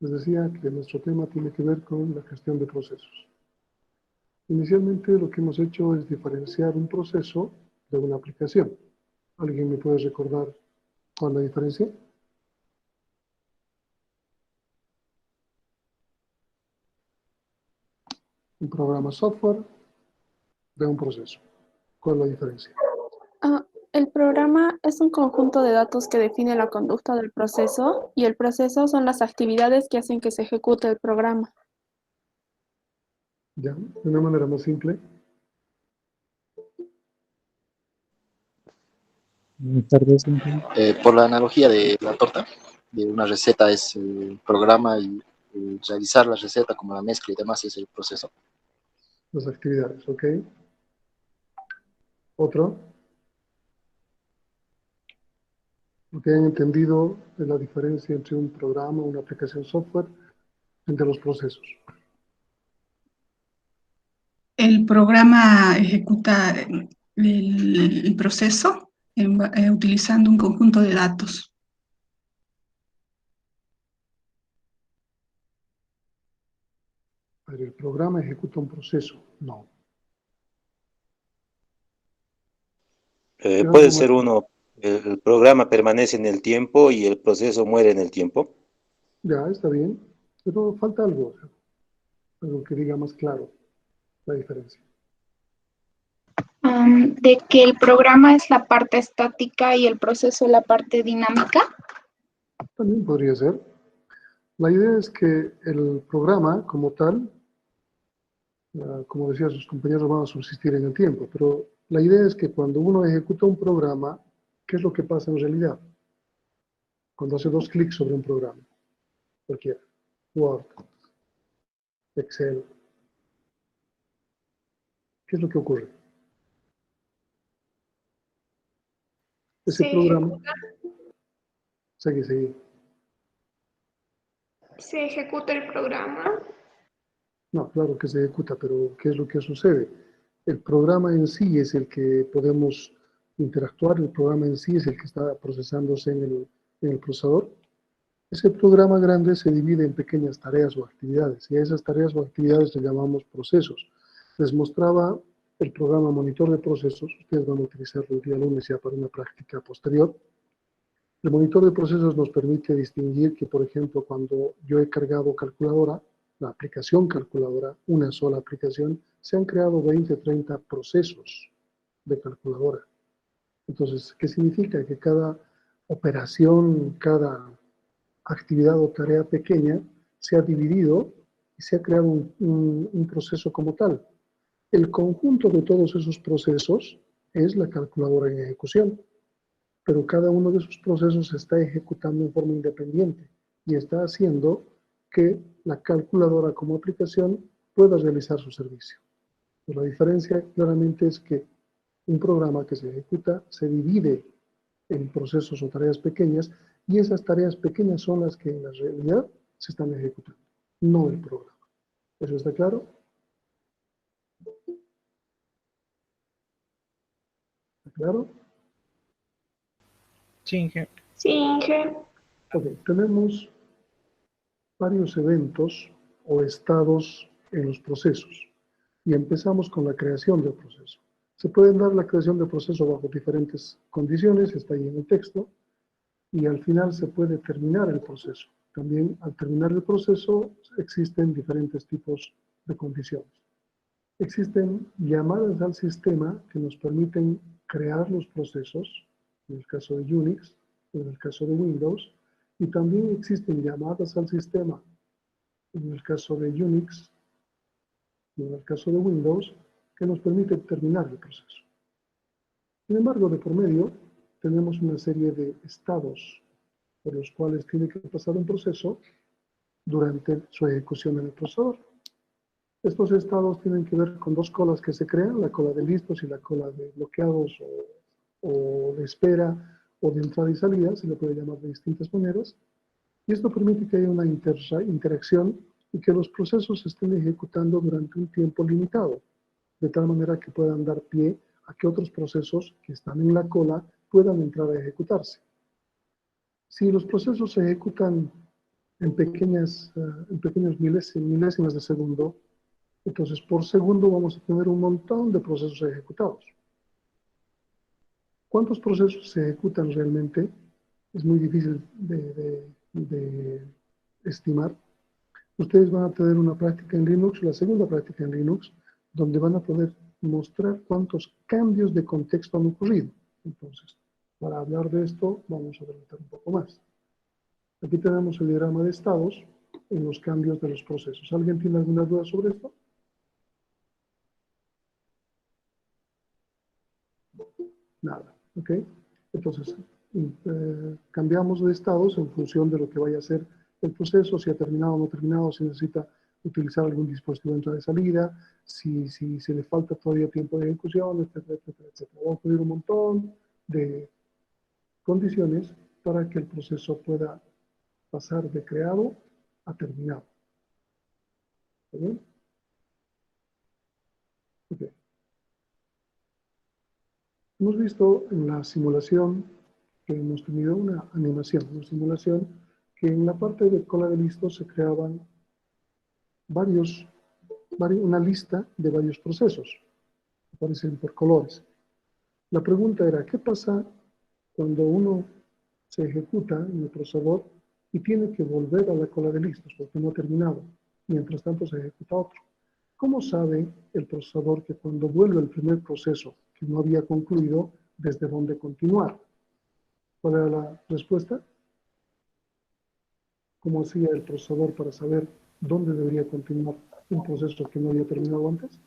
Les decía que nuestro tema tiene que ver con la gestión de procesos. Inicialmente lo que hemos hecho es diferenciar un proceso de una aplicación. ¿Alguien me puede recordar cuál es la diferencia? Un programa software de un proceso. ¿Cuál es la diferencia? El programa es un conjunto de datos que define la conducta del proceso y el proceso son las actividades que hacen que se ejecute el programa. Ya, de una manera más simple. Tal vez Por la analogía de la torta, de una receta es el programa y realizar la receta como la mezcla y demás es el proceso. Las actividades, ¿ok? Otro. Lo que han entendido de la diferencia entre un programa, una aplicación software, entre los procesos. El programa ejecuta el proceso utilizando un conjunto de datos. Pero el programa ejecuta un proceso, no. puede ser uno, el programa permanece en el tiempo y el proceso muere en el tiempo. Ya, está bien, pero falta algo, algo que diga más claro la diferencia. De que el programa es la parte estática y el proceso la parte dinámica. También podría ser. La idea es que el programa como tal, como decía, sus compañeros van a subsistir en el tiempo, pero la idea es que cuando uno ejecuta un programa, ¿qué es lo que pasa en realidad? Cuando hace dos clics sobre un programa, cualquiera, Word, Excel, ¿qué es lo que ocurre? Ese programa, seguí. Se ejecuta el programa. No, claro que se ejecuta, pero ¿qué es lo que sucede? El programa en sí es el que podemos interactuar, el programa en sí es el que está procesándose en el procesador. Ese programa grande se divide en pequeñas tareas o actividades, y a esas tareas o actividades le llamamos procesos. Les mostraba el programa Monitor de Procesos, ustedes van a utilizarlo el día lunes ya para una práctica posterior. El monitor de procesos nos permite distinguir que, por ejemplo, cuando yo he cargado calculadora, la aplicación calculadora, una sola aplicación, se han creado 20, 30 procesos de calculadora. Entonces, ¿qué significa? Que cada operación, cada actividad o tarea pequeña se ha dividido y se ha creado un proceso como tal. El conjunto de todos esos procesos es la calculadora en ejecución, pero cada uno de esos procesos se está ejecutando en forma independiente y está haciendo que la calculadora como aplicación pueda realizar su servicio. Pero la diferencia claramente es que un programa que se ejecuta se divide en procesos o tareas pequeñas y esas tareas pequeñas son las que en la realidad se están ejecutando, no el programa. ¿Eso está claro? ¿Está claro? Sí, Inge. Sí, Inge. Ok, tenemos varios eventos o estados en los procesos y empezamos con la creación del proceso. Se puede dar la creación del proceso bajo diferentes condiciones, está ahí en el texto, y al final se puede terminar el proceso. También al terminar el proceso existen diferentes tipos de condiciones. Existen llamadas al sistema que nos permiten crear los procesos, en el caso de Unix, en el caso de Windows, y también existen llamadas al sistema, en el caso de Unix y en el caso de Windows, que nos permiten terminar el proceso. Sin embargo, de por medio, tenemos una serie de estados por los cuales tiene que pasar un proceso durante su ejecución en el procesador. Estos estados tienen que ver con dos colas que se crean, la cola de listos y la cola de bloqueados o de espera o de entrada y salida, se le puede llamar de distintas maneras. Y esto permite que haya una interacción y que los procesos se estén ejecutando durante un tiempo limitado, de tal manera que puedan dar pie a que otros procesos que están en la cola puedan entrar a ejecutarse. Si los procesos se ejecutan en pequeños milésimas de segundo. Entonces, por segundo vamos a tener un montón de procesos ejecutados. ¿Cuántos procesos se ejecutan realmente? Es muy difícil de estimar. Ustedes van a tener una práctica en Linux, la segunda práctica en Linux, donde van a poder mostrar cuántos cambios de contexto han ocurrido. Entonces, para hablar de esto, vamos a adelantar un poco más. Aquí tenemos el diagrama de estados en los cambios de los procesos. ¿Alguien tiene alguna duda sobre esto? Nada, ¿ok? Entonces, cambiamos de estados en función de lo que vaya a ser el proceso, si ha terminado o no terminado, si necesita utilizar algún dispositivo de entrada y salida, si se le falta todavía tiempo de ejecución, etcétera, etcétera, etcétera. Vamos a pedir un montón de condiciones para que el proceso pueda pasar de creado a terminado. ¿Está bien? Ok. Hemos visto en la simulación que hemos tenido una animación, una simulación que en la parte de cola de listos se creaban una lista de varios procesos, aparecen por colores. La pregunta era, ¿qué pasa cuando uno se ejecuta en el procesador y tiene que volver a la cola de listos porque no ha terminado? Mientras tanto se ejecuta otro. ¿Cómo sabe el procesador que cuando vuelve el primer proceso que no había concluido, desde dónde continuar? ¿Cuál era la respuesta? ¿Cómo hacía el procesador para saber dónde debería continuar un proceso que no había terminado antes?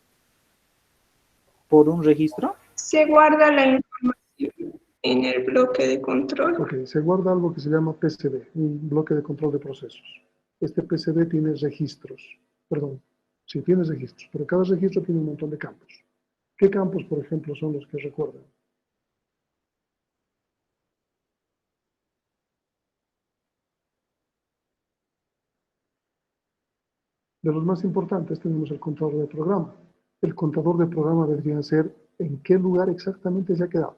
¿Por un registro? Se guarda la información en el bloque de control. Ok, se guarda algo que se llama PCB, un bloque de control de procesos. Este PCB tiene registros, perdón, sí, tiene registros, pero cada registro tiene un montón de campos. ¿Qué campos, por ejemplo, son los que recuerdan? De los más importantes tenemos el contador de programa. El contador de programa debería ser en qué lugar exactamente se ha quedado.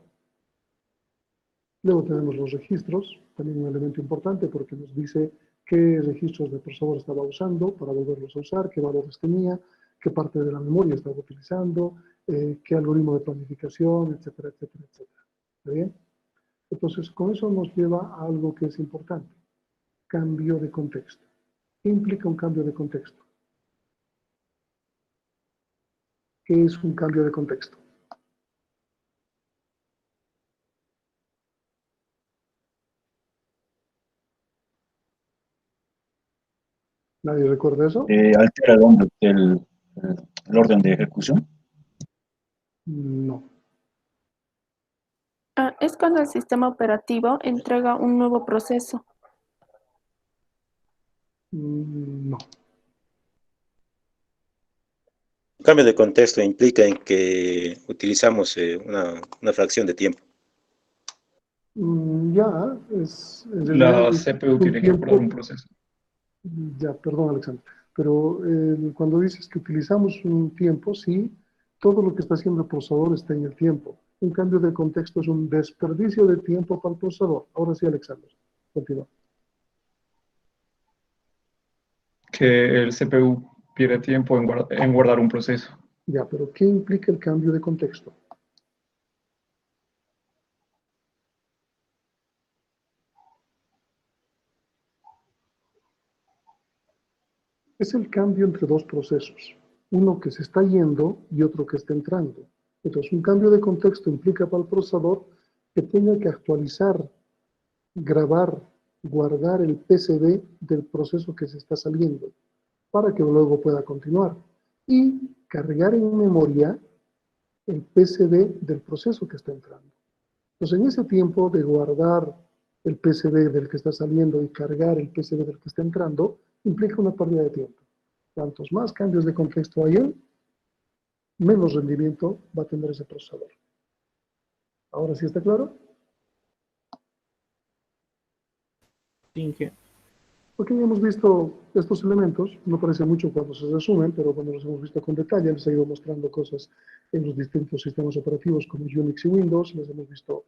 Luego tenemos los registros, también un elemento importante porque nos dice qué registros de procesador estaba usando para volverlos a usar, qué valores tenía, qué parte de la memoria estaba utilizando, qué algoritmo de planificación, etcétera, etcétera, etcétera. ¿Está bien? Entonces, con eso nos lleva a algo que es importante, cambio de contexto. ¿Qué implica un cambio de contexto? ¿Qué es un cambio de contexto? ¿Nadie recuerda eso? ¿Altera el orden de ejecución? No. Es cuando el sistema operativo entrega un nuevo proceso. No. Un cambio de contexto implica en que utilizamos una fracción de tiempo. Ya, en realidad La es CPU un tiene que tiempo. recordar un proceso. Ya, perdón, Alexander. Pero cuando dices que utilizamos un tiempo, sí, todo lo que está haciendo el procesador está en el tiempo. Un cambio de contexto es un desperdicio de tiempo para el procesador. Ahora sí, Alexander, continúa. Que el CPU pierde tiempo en guardar un proceso. Ya, pero ¿qué implica el cambio de contexto? Es el cambio entre dos procesos, uno que se está yendo y otro que está entrando. Entonces, un cambio de contexto implica para el procesador que tenga que actualizar, grabar, guardar el PCB del proceso que se está saliendo para que luego pueda continuar y cargar en memoria el PCB del proceso que está entrando. Entonces, en ese tiempo de guardar el PCB del que está saliendo y cargar el PCB del que está entrando, implica una pérdida de tiempo. Cuantos más cambios de contexto haya, menos rendimiento va a tener ese procesador. ¿Ahora sí está claro? Inge. Porque ya hemos visto estos elementos, no parece mucho cuando se resumen, pero cuando los hemos visto con detalle, les he ido mostrando cosas en los distintos sistemas operativos como Unix y Windows, les hemos visto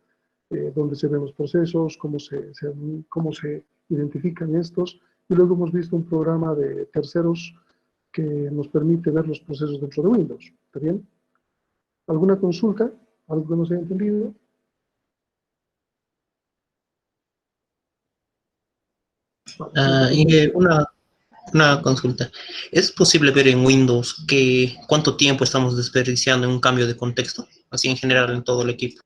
dónde se ven los procesos, cómo se identifican estos, Y luego hemos visto un programa de terceros que nos permite ver los procesos dentro de Windows. ¿Está bien? ¿Alguna consulta? ¿Algo que no se haya entendido? Inge, una consulta. ¿Es posible ver en Windows cuánto tiempo estamos desperdiciando en un cambio de contexto? Así en general en todo el equipo.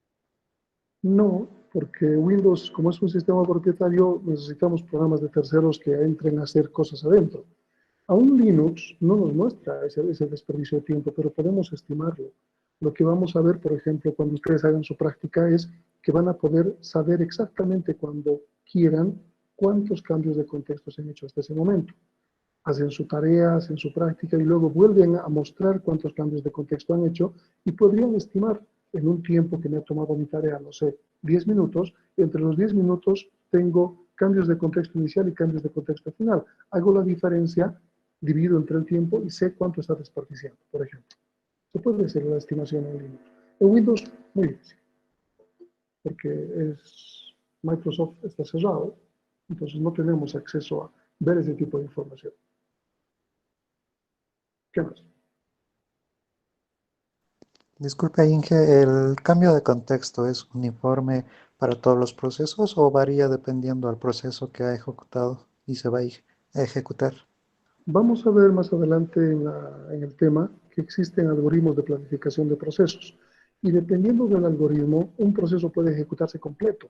No, porque Windows, como es un sistema propietario, necesitamos programas de terceros que entren a hacer cosas adentro. Aún Linux no nos muestra ese desperdicio de tiempo, pero podemos estimarlo. Lo que vamos a ver, por ejemplo, cuando ustedes hagan su práctica es que van a poder saber exactamente cuando quieran cuántos cambios de contexto se han hecho hasta ese momento. Hacen su tarea, hacen su práctica y luego vuelven a mostrar cuántos cambios de contexto han hecho y podrían estimar en un tiempo que me ha tomado mi tarea, no sé, 10 minutos, entre los 10 minutos tengo cambios de contexto inicial y cambios de contexto final. Hago la diferencia, divido entre el tiempo y sé cuánto está desperdiciando, por ejemplo. Se puede hacer la estimación en Linux. En Windows, muy difícil, porque Microsoft está cerrado, entonces no tenemos acceso a ver ese tipo de información. ¿Qué más? Disculpe, Inge, ¿el cambio de contexto es uniforme para todos los procesos o varía dependiendo del proceso que ha ejecutado y se va a ejecutar? Vamos a ver más adelante en el tema que existen algoritmos de planificación de procesos. Y dependiendo del algoritmo, un proceso puede ejecutarse completo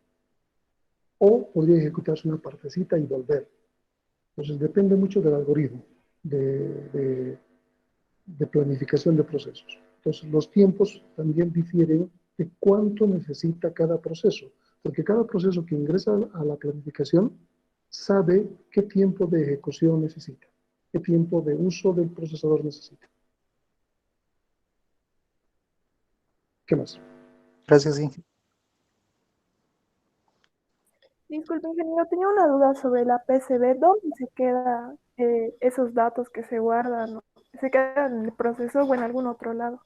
o podría ejecutarse una partecita y volver. Entonces depende mucho del algoritmo de planificación de procesos. Entonces los tiempos también difieren de cuánto necesita cada proceso, porque cada proceso que ingresa a la planificación sabe qué tiempo de ejecución necesita, qué tiempo de uso del procesador necesita. ¿Qué más? Gracias, Inge. Disculpe, ingeniero, tenía una duda sobre la PCB. ¿Dónde se quedan esos datos que se guardan? ¿Se quedan en el proceso o en algún otro lado?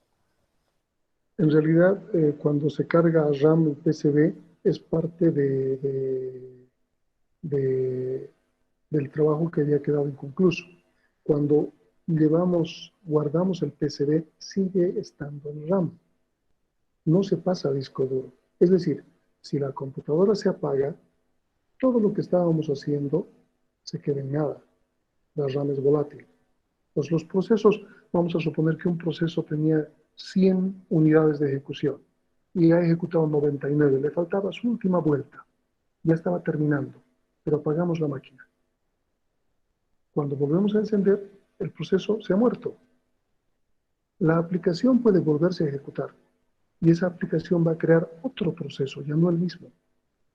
En realidad, cuando se carga RAM y PCB, es parte del trabajo que había quedado inconcluso. Cuando guardamos el PCB, sigue estando en RAM. No se pasa a disco duro. Es decir, si la computadora se apaga, todo lo que estábamos haciendo se queda en nada. La RAM es volátil. Pues los procesos, vamos a suponer que un proceso tenía 100 unidades de ejecución y ha ejecutado 99, le faltaba su última vuelta, ya estaba terminando, pero apagamos la máquina. Cuando volvemos a encender, el proceso se ha muerto. La aplicación puede volverse a ejecutar y esa aplicación va a crear otro proceso, ya no el mismo,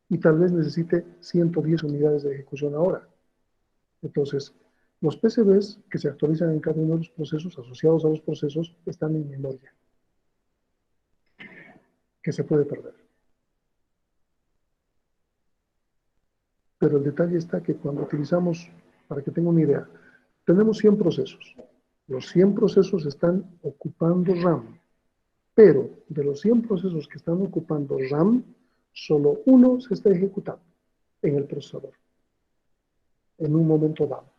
y tal vez necesite 110 unidades de ejecución ahora. Entonces, los PCBs que se actualizan en cada uno de los procesos asociados a los procesos están en memoria, que se puede perder. Pero el detalle está que cuando utilizamos, para que tenga una idea, tenemos 100 procesos. Los 100 procesos están ocupando RAM, pero de los 100 procesos que están ocupando RAM, solo uno se está ejecutando en el procesador, en un momento dado.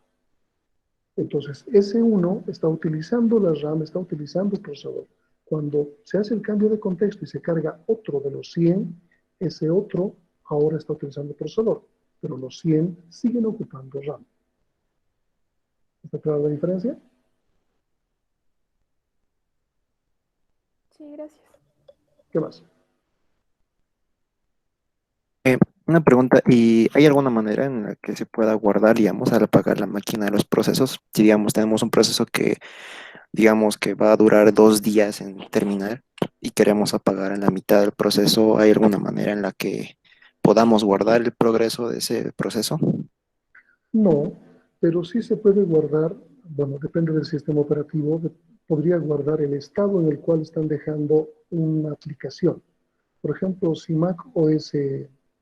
Entonces, ese uno está utilizando la RAM, está utilizando el procesador. Cuando se hace el cambio de contexto y se carga otro de los 100, ese otro ahora está utilizando el procesador, pero los 100 siguen ocupando RAM. ¿Está clara la diferencia? Sí, gracias. ¿Qué más? Una pregunta, ¿y hay alguna manera en la que se pueda guardar, digamos, al apagar la máquina de los procesos? Si, digamos, tenemos un proceso que, digamos, que va a durar 2 días en terminar y queremos apagar en la mitad del proceso, ¿hay alguna manera en la que podamos guardar el progreso de ese proceso? No, pero sí se puede guardar, bueno, depende del sistema operativo, podría guardar el estado en el cual están dejando una aplicación. Por ejemplo, si Mac OS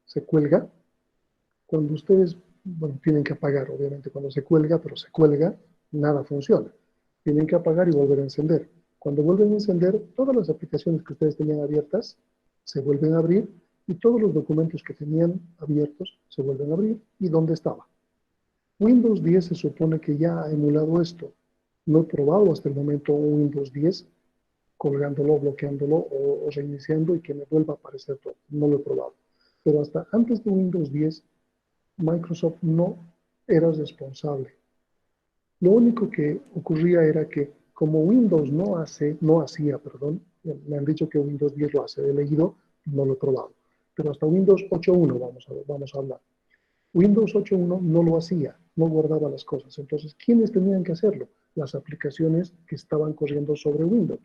se cuelga, cuando ustedes, bueno, tienen que apagar, obviamente, cuando se cuelga, pero se cuelga, nada funciona. Tienen que apagar y volver a encender. Cuando vuelven a encender, todas las aplicaciones que ustedes tenían abiertas se vuelven a abrir y todos los documentos que tenían abiertos se vuelven a abrir y dónde estaba. Windows 10 se supone que ya ha emulado esto. No he probado hasta el momento un Windows 10 colgándolo, bloqueándolo o reiniciando y que me vuelva a aparecer todo. No lo he probado. Pero hasta antes de Windows 10, Microsoft no era responsable. Lo único que ocurría era que como Windows no hacía, me han dicho que Windows 10 lo hace, he leído, no lo he probado. Pero hasta Windows 8.1 vamos a hablar. Windows 8.1 no lo hacía, no guardaba las cosas. Entonces, ¿quiénes tenían que hacerlo? Las aplicaciones que estaban corriendo sobre Windows.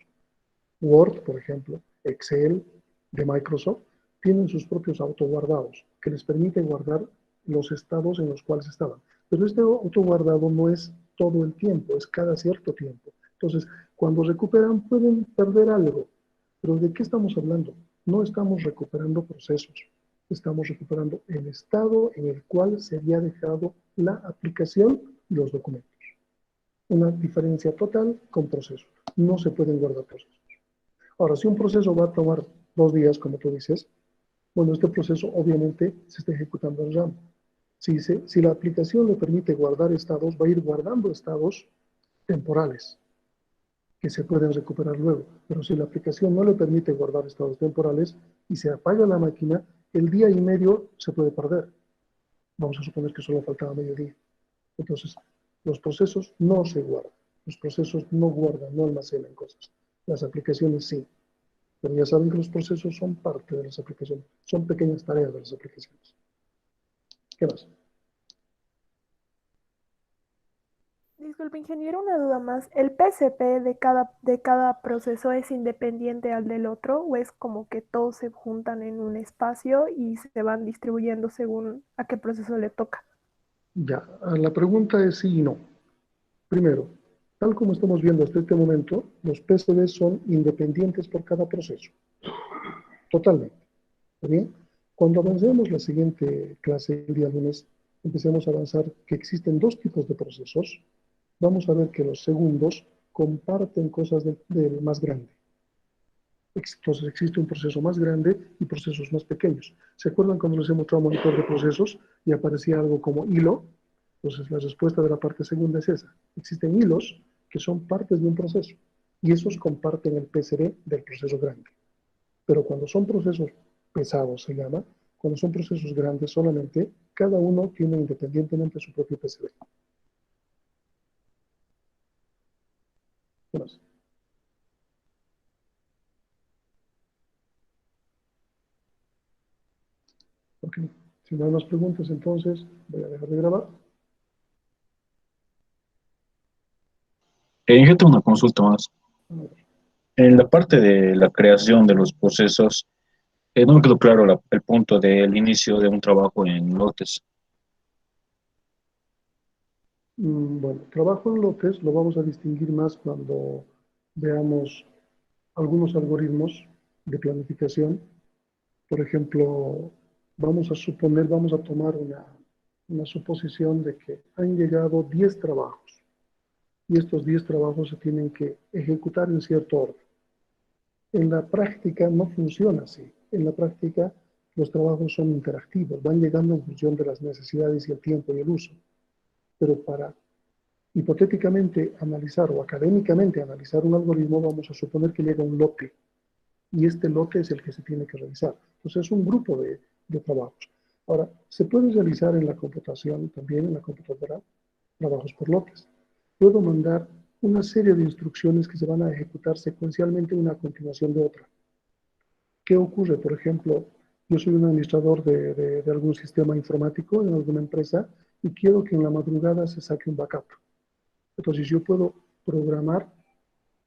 Word, por ejemplo, Excel de Microsoft, tienen sus propios autoguardados que les permiten guardar los estados en los cuales estaban. Pero este autoguardado no es todo el tiempo, es cada cierto tiempo. Entonces, cuando recuperan pueden perder algo. Pero ¿de qué estamos hablando? No estamos recuperando procesos, estamos recuperando el estado en el cual se había dejado la aplicación y los documentos. Una diferencia total con procesos. No se pueden guardar procesos. Ahora, si un proceso va a tomar 2 días, como tú dices, bueno, este proceso obviamente se está ejecutando en RAM. Si la aplicación le permite guardar estados, va a ir guardando estados temporales que se pueden recuperar luego. Pero si la aplicación no le permite guardar estados temporales y se apaga la máquina, el día y medio se puede perder. Vamos a suponer que solo faltaba medio día. Entonces, los procesos no se guardan. Los procesos no guardan, no almacenan cosas. Las aplicaciones sí. Pero ya saben que los procesos son parte de las aplicaciones. Son pequeñas tareas de las aplicaciones. ¿Qué más? Disculpe, ingeniero, una duda más. ¿El PCP de cada proceso es independiente al del otro o es como que todos se juntan en un espacio y se van distribuyendo según a qué proceso le toca? Ya, la pregunta es sí y no. Primero, tal como estamos viendo hasta este momento, los PCBs son independientes por cada proceso. Totalmente. ¿Está bien? Cuando avancemos la siguiente clase, el día lunes, empecemos a avanzar que existen 2 tipos de procesos. Vamos a ver que los segundos comparten cosas del más grande. Entonces existe un proceso más grande y procesos más pequeños. ¿Se acuerdan cuando les he mostrado un monitor de procesos y aparecía algo como hilo? Entonces la respuesta de la parte segunda es esa. Existen hilos que son partes de un proceso y esos comparten el PCB del proceso grande. Pero cuando son procesos pesados, se llama, cuando son procesos grandes solamente, cada uno tiene independientemente su propio PCB. ¿Qué más? Ok, si no hay más preguntas, entonces voy a dejar de grabar. Yo tengo una consulta más. En la parte de la creación de los procesos, no me quedó claro el punto del inicio de un trabajo en lotes. Bueno, trabajo en lotes lo vamos a distinguir más cuando veamos algunos algoritmos de planificación. Por ejemplo, vamos a tomar una suposición de que han llegado 10 trabajos y estos 10 trabajos se tienen que ejecutar en cierto orden. En la práctica no funciona así. En la práctica los trabajos son interactivos, van llegando en función de las necesidades y el tiempo y el uso. Pero para hipotéticamente analizar o académicamente analizar un algoritmo, vamos a suponer que llega un lote y este lote es el que se tiene que realizar. Entonces es un grupo de trabajos. Ahora, se puede realizar en la computación, también en la computadora, trabajos por lotes. Puedo mandar una serie de instrucciones que se van a ejecutar secuencialmente una a continuación de otra. ¿Qué ocurre? Por ejemplo, yo soy un administrador de algún sistema informático en alguna empresa y quiero que en la madrugada se saque un backup. Entonces yo puedo programar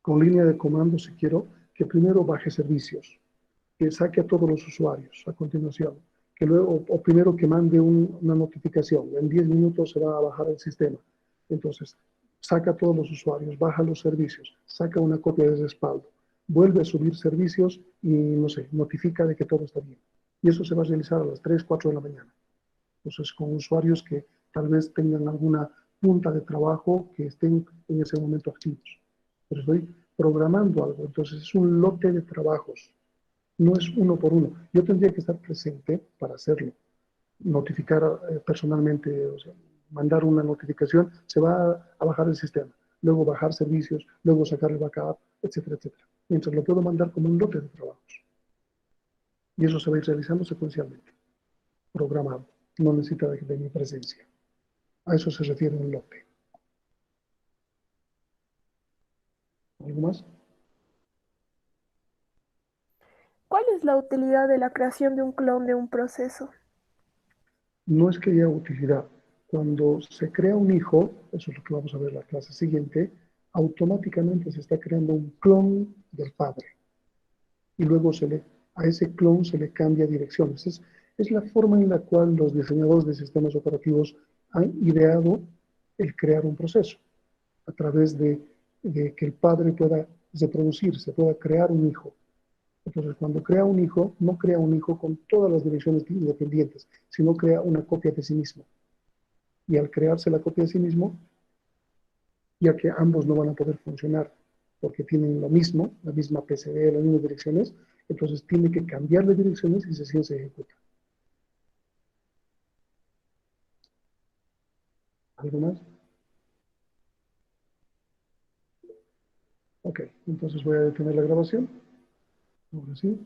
con línea de comando, si quiero, que primero baje servicios, que saque a todos los usuarios a continuación, que luego, o primero que mande una notificación, en 10 minutos se va a bajar el sistema. Entonces, saca a todos los usuarios, baja los servicios, saca una copia de respaldo, vuelve a subir servicios y, no sé, notifica de que todo está bien. Y eso se va a realizar a las 3, 4 de la mañana. Entonces, con usuarios que tal vez tengan alguna punta de trabajo que estén en ese momento activos. Pero estoy programando algo, entonces es un lote de trabajos, no es uno por uno. Yo tendría que estar presente para hacerlo, notificar personalmente, o sea, mandar una notificación, se va a bajar el sistema, luego bajar servicios, luego sacar el backup, etcétera, etcétera. Mientras lo puedo mandar como un lote de trabajos. Y eso se va a ir realizando secuencialmente, programado. No necesita de mi presencia. A eso se refiere un lote. ¿Algo más? ¿Cuál es la utilidad de la creación de un clon de un proceso? No es que haya utilidad. Cuando se crea un hijo, eso es lo que vamos a ver en la clase siguiente, automáticamente se está creando un clon del padre. Y luego a ese clon se le cambia direcciones. Es la forma en la cual los diseñadores de sistemas operativos han ideado el crear un proceso, a través de que el padre pueda reproducirse, pueda crear un hijo. Entonces, cuando crea un hijo, no crea un hijo con todas las direcciones independientes, sino crea una copia de sí mismo. Y al crearse la copia de sí mismo, ya que ambos no van a poder funcionar porque tienen lo mismo, la misma PCB, las mismas direcciones, entonces tiene que cambiar de direcciones y sesión se ejecuta. ¿Algo más? Ok, entonces voy a detener la grabación. Ahora sí.